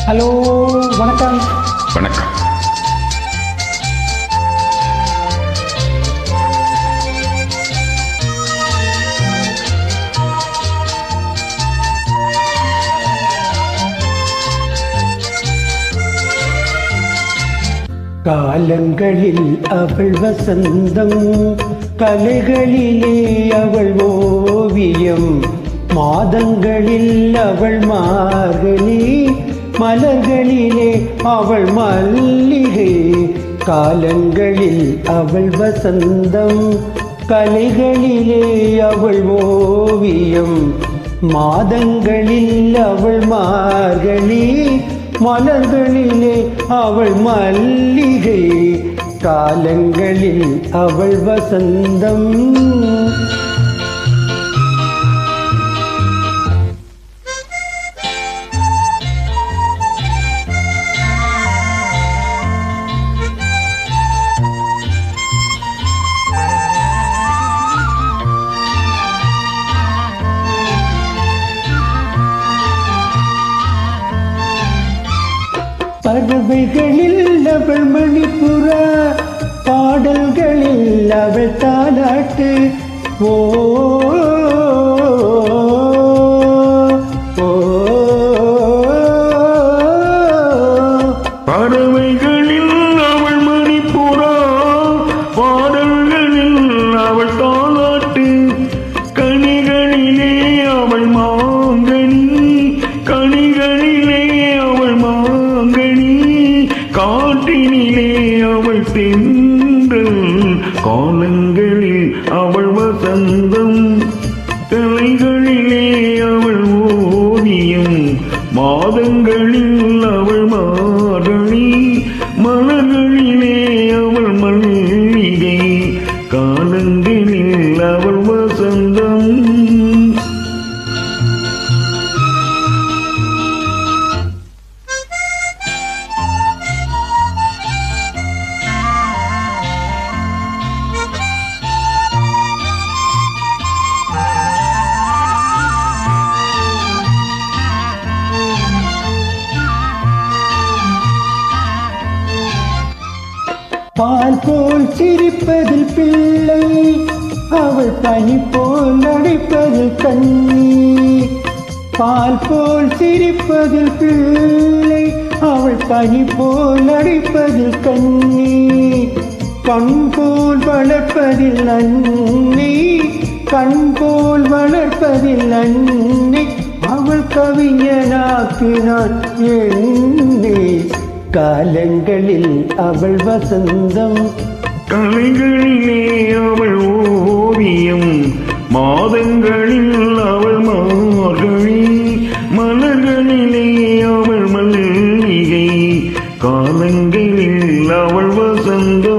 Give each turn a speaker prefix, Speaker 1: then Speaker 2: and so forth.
Speaker 1: Hello, வணக்கம்.
Speaker 2: வணக்கம்.
Speaker 1: காலங்களில் அவள் வசந்தம், கலைகளிலே அவள் ஓவியம், மாதங்களில் அவள் மார்கழி, மலர்களிலே அவள் மல்லிகை. காலங்களில் அவள் வசந்தம், கலைகளிலே அவள் ஓவியம், மாதங்களில் அவள் மார்கழி, மலர்களிலே அவள் மல்லிகை. காலங்களில் அவள் வசந்தம். பறவைகளில் அவள் மணிப்புறா, பாடல்களில் அவள் தாலாட்டு. ஓ
Speaker 2: பறவைகளில் அவள் மணிப்புறா, பாடல்களில் அவள் தாலாட்டு. கனிகளிலே அவள் மாங்கனி, கனிகளிலே அவள் மாங்கனி. காட்டினிலே அவள் தென்றல், காலங்களில் அவள் வசந்தம். கலைகளிலே அவள் ஓவியம், மாதங்களில் அவள் மார்கழி, மலர்களிலே அவள் மல்லிகை. காலங்களில் அவள் வசந்தம்.
Speaker 1: பால் போல் சிரிப்பதில் பிள்ளை, அவள் பனி போல் நடிப்பதில் கண்ணி. பால் போல் சிரிப்பதில் பிள்ளை, அவள் பனி போல் நடிப்பதில் கண்ணி. கண் போல் வளர்ப்பதில் அன்னை, கண் போல் வளர்ப்பதில் அன்னை. அவள் கவிஞனாக்கினான் என்னை. காலங்களில் அவள் வசந்தம்,
Speaker 2: கலைகளிலே அவள் ஓவியம், மாதங்களில் அவள் மார்கழி, மலர்களிலே அவள் மல்லிகை. காலங்களில் அவள் வசந்தம்.